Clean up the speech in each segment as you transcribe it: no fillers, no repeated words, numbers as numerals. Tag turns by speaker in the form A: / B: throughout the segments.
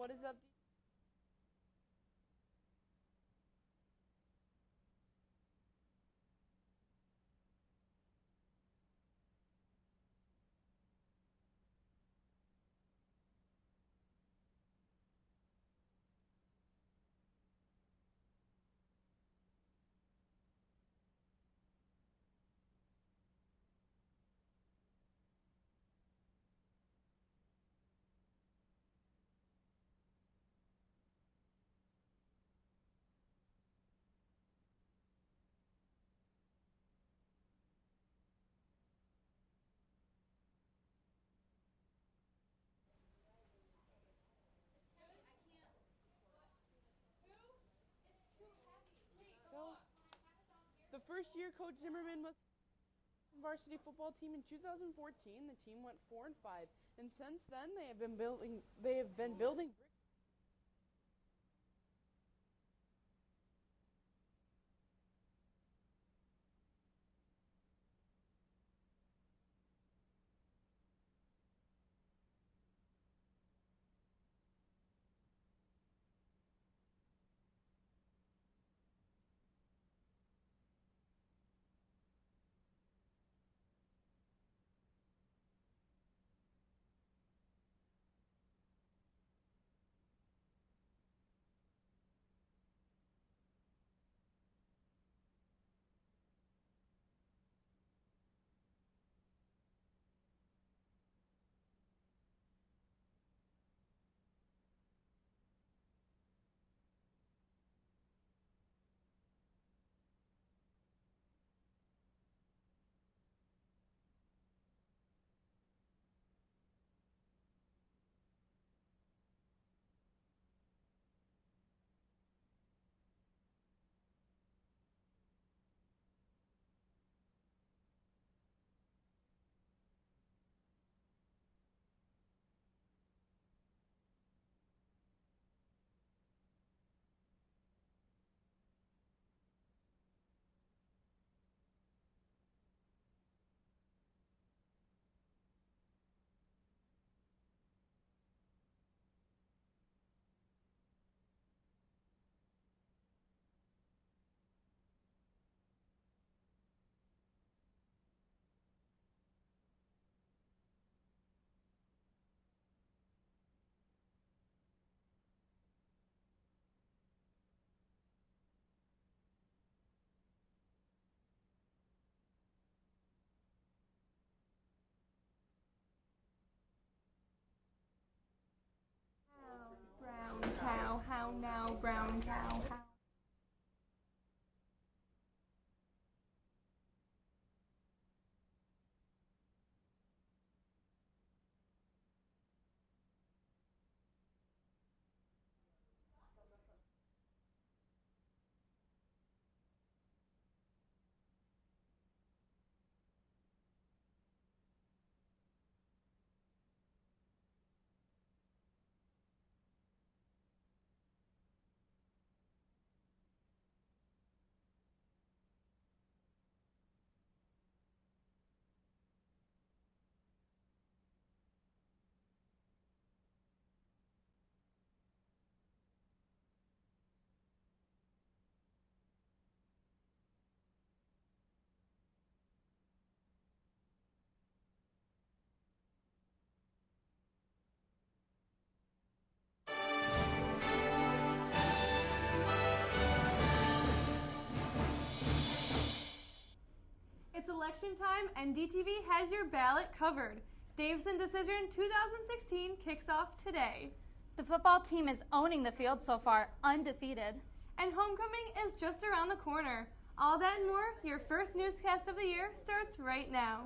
A: What is up? Still, the first year Coach Zimmerman was varsity football team in 2014. The team went 4-5, and since then they have been building.
B: Brown cow, how now, brown cow, how? It's election time, and DTV has your ballot covered. Davison Decision 2016 kicks off today.
C: The football team is owning the field so far, undefeated.
B: And homecoming is just around the corner. All that and more, your first newscast of the year starts right now.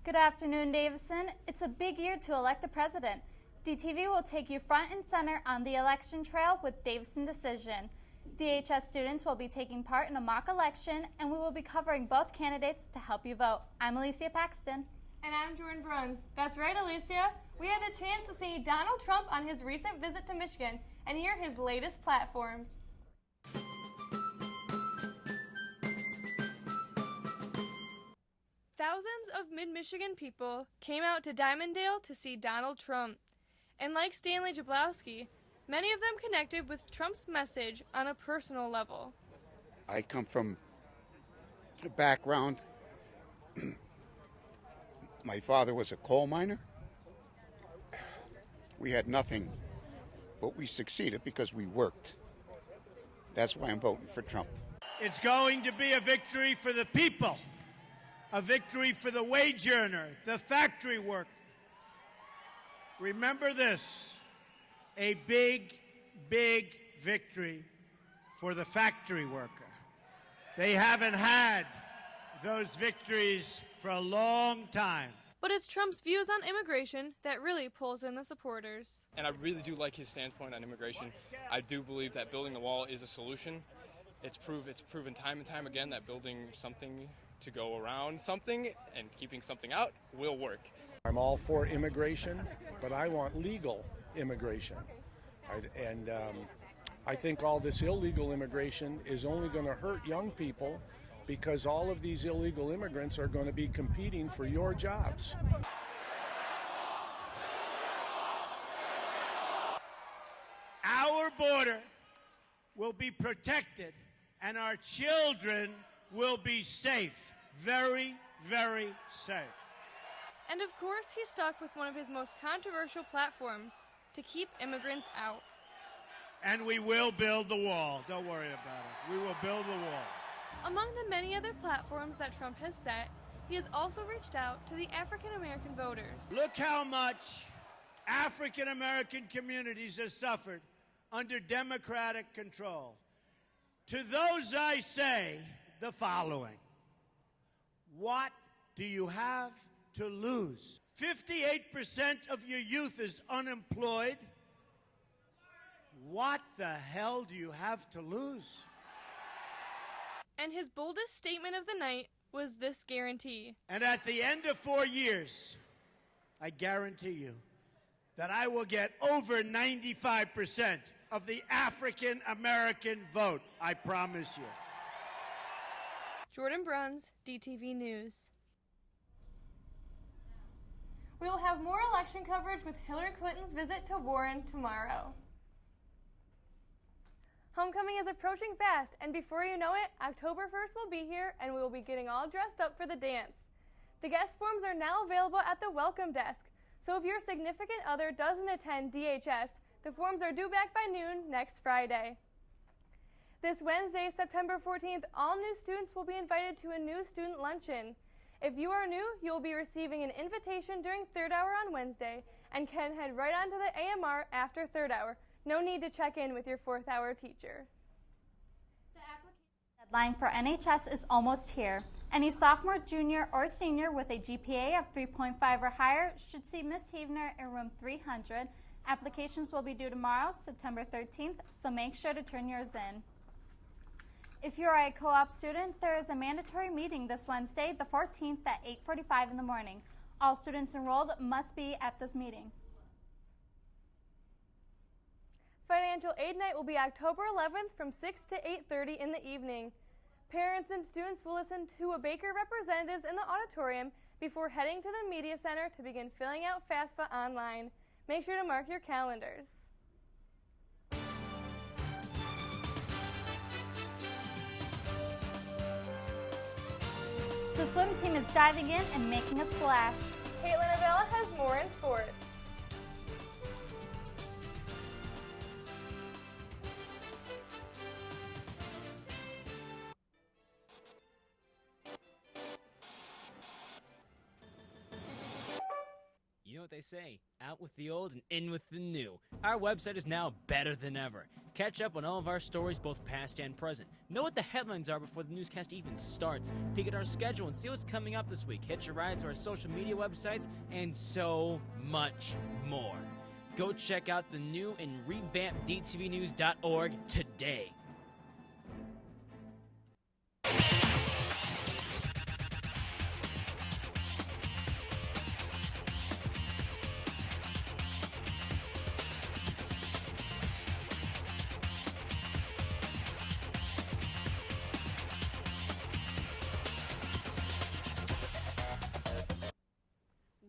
C: Good afternoon, Davison. It's a big year to elect a president. DTV will take you front and center on the election trail with Davison Decision. DHS students will be taking part in a mock election, and we will be covering both candidates to help you vote. I'm Alicia Paxton.
B: And I'm Jordan Bruns. That's right, Alicia. We had the chance to see Donald Trump on his recent visit to Michigan and hear his latest platforms. Thousands of mid-Michigan people came out to Dimondale to see Donald Trump. And like Stanley Jablowski, many of them connected with Trump's message on a personal level.
D: I come from a background. My father was a coal miner. We had nothing, but we succeeded because we worked. That's why I'm voting for Trump.
E: It's going to be a victory for the people, a victory for the wage earner, the factory worker. Remember this, a big, big victory for the factory worker. They haven't had those victories for a long time.
B: But it's Trump's views on immigration that really pulls in the supporters.
F: And I really do like his standpoint on immigration. I do believe that building the wall is a solution. It's proven time and time again that building something to go around something and keeping something out will work.
G: I'm all for immigration, but I want legal immigration. I think all this illegal immigration is only going to hurt young people because all of these illegal immigrants are going to be competing for your jobs.
E: Our border will be protected and our children will be safe. Very, very safe.
B: And of course, he stuck with one of his most controversial platforms, to keep immigrants out.
E: And we will build the wall. Don't worry about it. We will build the wall.
B: Among the many other platforms that Trump has set, he has also reached out to the African American voters.
E: Look how much African American communities have suffered under Democratic control. To those I say the following. What do you have to lose? 58% of your youth is unemployed. What the hell do you have to lose?
B: And his boldest statement of the night was this guarantee.
E: And at the end of 4 years, I guarantee you that I will get over 95% of the African American vote. I promise you.
B: Jordan Bruns, DTV News. We will have more election coverage with Hillary Clinton's visit to Warren tomorrow. Homecoming is approaching fast, and before you know it, October 1st will be here, and we will be getting all dressed up for the dance. The guest forms are now available at the welcome desk, so if your significant other doesn't attend DHS, the forms are due back by noon next Friday. This Wednesday, September 14th, all new students will be invited to a new student luncheon. If you are new, you will be receiving an invitation during third hour on Wednesday and can head right on to the AMR after third hour. No need to check in with your fourth hour teacher.
C: The application deadline for NHS is almost here. Any sophomore, junior, or senior with a GPA of 3.5 or higher should see Ms. Heavner in room 300. Applications will be due tomorrow, September 13th, so make sure to turn yours in. If you are a co-op student, there is a mandatory meeting this Wednesday, the 14th at 8:45 in the morning. All students enrolled must be at this meeting.
B: Financial Aid Night will be October 11th from 6 to 8:30 in the evening. Parents and students will listen to a Baker representatives in the auditorium before heading to the Media Center to begin filling out FAFSA online. Make sure to mark your calendars.
C: The swim team is diving in and making a splash.
B: Caitlin Avella has more in sports.
H: You know what they say, out with the old and in with the new. Our website is now better than ever. Catch up on all of our stories, both past and present. Know what the headlines are before the newscast even starts. Peek at our schedule and see what's coming up this week. Hitch a ride to our social media websites, and so much more. Go check out the new and revamped dtvnews.org today.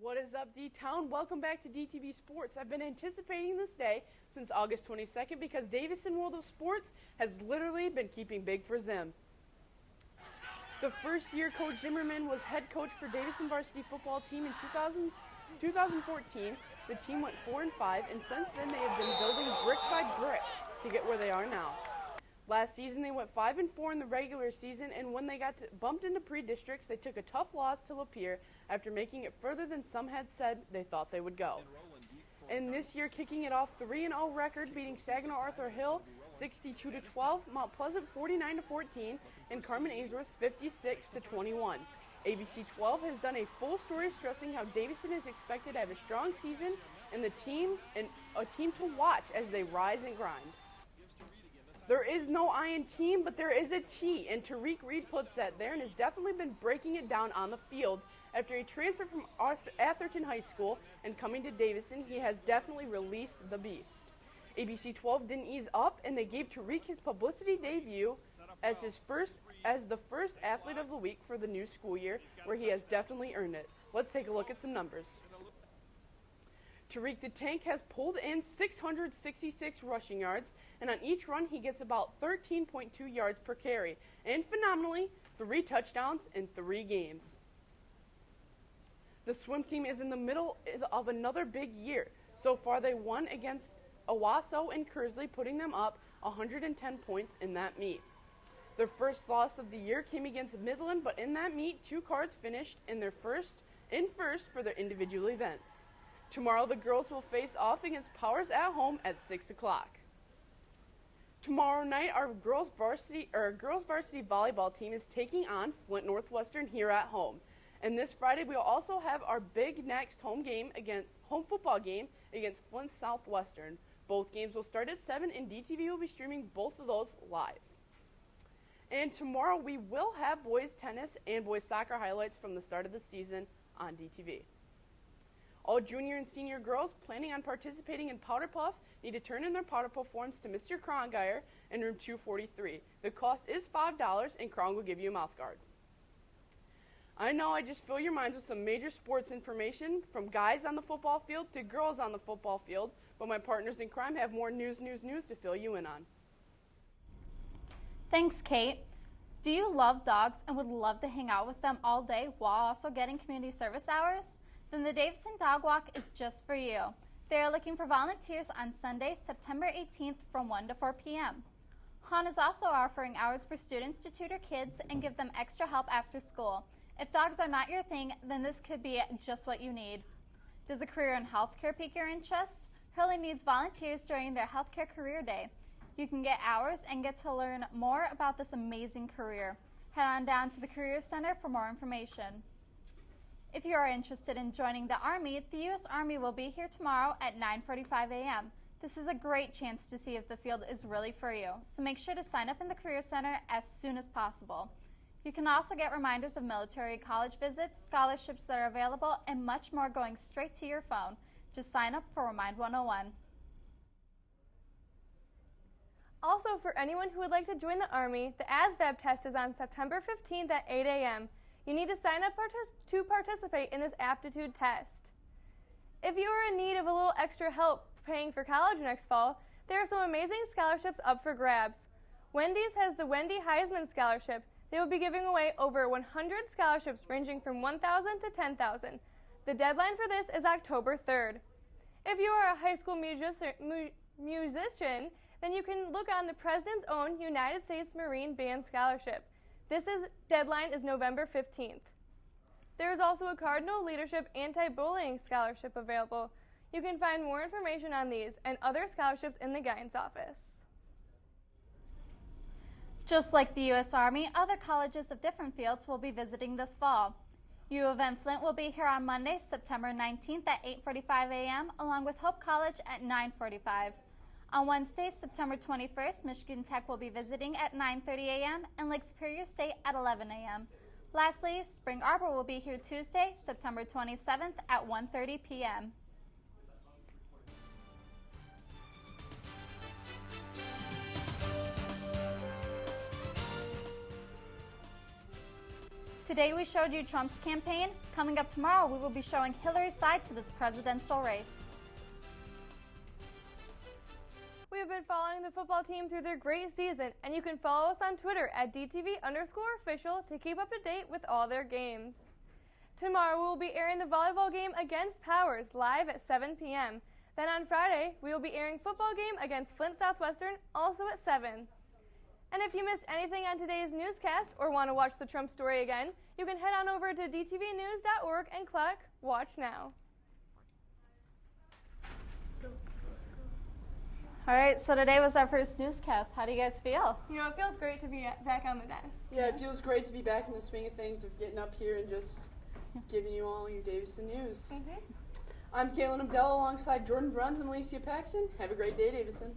A: What is up, D-Town? Welcome back to DTV Sports. I've been anticipating this day since August 22nd because Davison World of Sports has literally been keeping big for Zim. The first year Coach Zimmerman was head coach for Davison varsity football team in 2014. The team went 4-5, and since then they have been building brick by brick to get where they are now. Last season they went 5-4 in the regular season, and when they got bumped into pre-districts, they took a tough loss to Lapeer after making it further than some had said they thought they would go. And this year, kicking it off 3-0 record, beating Saginaw Arthur Hill 62-12, Mount Pleasant 49-14, and Carmen Ainsworth 56-21. ABC 12 has done a full story stressing how Davison is expected to have a strong season and a team to watch as they rise and grind. There is no I in team, but there is a T, and Tariq Reed puts that there and has definitely been breaking it down on the field. After a transfer from Atherton High School and coming to Davison, he has definitely released the beast. ABC 12 didn't ease up, and they gave Tariq his publicity debut as the first athlete of the week for the new school year, where he has definitely earned it. Let's take a look at some numbers. Tariq the Tank has pulled in 666 rushing yards, and on each run he gets about 13.2 yards per carry, and phenomenally, 3 touchdowns in 3 games. The swim team is in the middle of another big year. So far they won against Owasso and Kersley, putting them up 110 points in that meet. Their first loss of the year came against Midland, but in that meet, 2 cards finished in first for their individual events. Tomorrow the girls will face off against Powers at home at 6 o'clock. Tomorrow night our girls varsity volleyball team is taking on Flint Northwestern here at home. And this Friday we'll also have our big next home football game against Flint Southwestern. Both games will start at 7, and DTV will be streaming both of those live. And tomorrow we will have boys tennis and boys soccer highlights from the start of the season on DTV. All junior and senior girls planning on participating in Powder Puff need to turn in their Powder Puff forms to Mr. Krongeyer in room 243. The cost is $5, and Krong will give you a mouth guard. I know I just fill your minds with some major sports information, from guys on the football field to girls on the football field, but my partners in crime have more news to fill you in on.
C: Thanks, Kate. Do you love dogs and would love to hang out with them all day while also getting community service hours? Then the Davison Dog Walk is just for you. They are looking for volunteers on Sunday, September 18th from 1 to 4 p.m. Han is also offering hours for students to tutor kids and give them extra help after school. If dogs are not your thing, then this could be just what you need. Does a career in healthcare pique your interest? Hurley needs volunteers during their healthcare career day. You can get hours and get to learn more about this amazing career. Head on down to the Career Center for more information. If you are interested in joining the Army, the U.S. Army will be here tomorrow at 9:45 a.m. This is a great chance to see if the field is really for you, so make sure to sign up in the Career Center as soon as possible. You can also get reminders of military college visits, scholarships that are available, and much more going straight to your phone. Just sign up for Remind 101.
B: Also, for anyone who would like to join the Army, the ASVAB test is on September 15th at 8 a.m. You need to sign up to participate in this aptitude test. If you are in need of a little extra help paying for college next fall, there are some amazing scholarships up for grabs. Wendy's has the Wendy Heisman Scholarship. They will be giving away over 100 scholarships ranging from $1,000 to $10,000. The deadline for this is October 3rd. If you are a high school musician, then you can look on the President's own United States Marine Band Scholarship. Deadline is November 15th. There is also a Cardinal Leadership Anti-Bullying Scholarship available. You can find more information on these and other scholarships in the guidance office.
C: Just like the U.S. Army, other colleges of different fields will be visiting this fall. U of M Flint will be here on Monday, September 19th at 8:45 a.m., along with Hope College at 9:45. On Wednesday, September 21st, Michigan Tech will be visiting at 9:30 a.m. and Lake Superior State at 11 a.m. Lastly, Spring Arbor will be here Tuesday, September 27th at 1:30 p.m. Today we showed you Trump's campaign. Coming up tomorrow, we will be showing Hillary's side to this presidential race.
B: We have been following the football team through their great season, and you can follow us on Twitter at DTV_official to keep up to date with all their games. Tomorrow we will be airing the volleyball game against Powers live at 7 p.m. Then on Friday, we will be airing football game against Flint Southwestern also at 7. And if you missed anything on today's newscast or want to watch the Trump story again, you can head on over to dtvnews.org and click Watch Now.
C: All right, so today was our first newscast. How do you guys feel?
B: You know, it feels great to be back on the desk.
A: Yeah, it feels great to be back in the swing of things, of getting up here and just giving you all your Davison news. I'm Caitlin Abdell alongside Jordan Bruns and Alicia Paxton. Have a great day, Davison.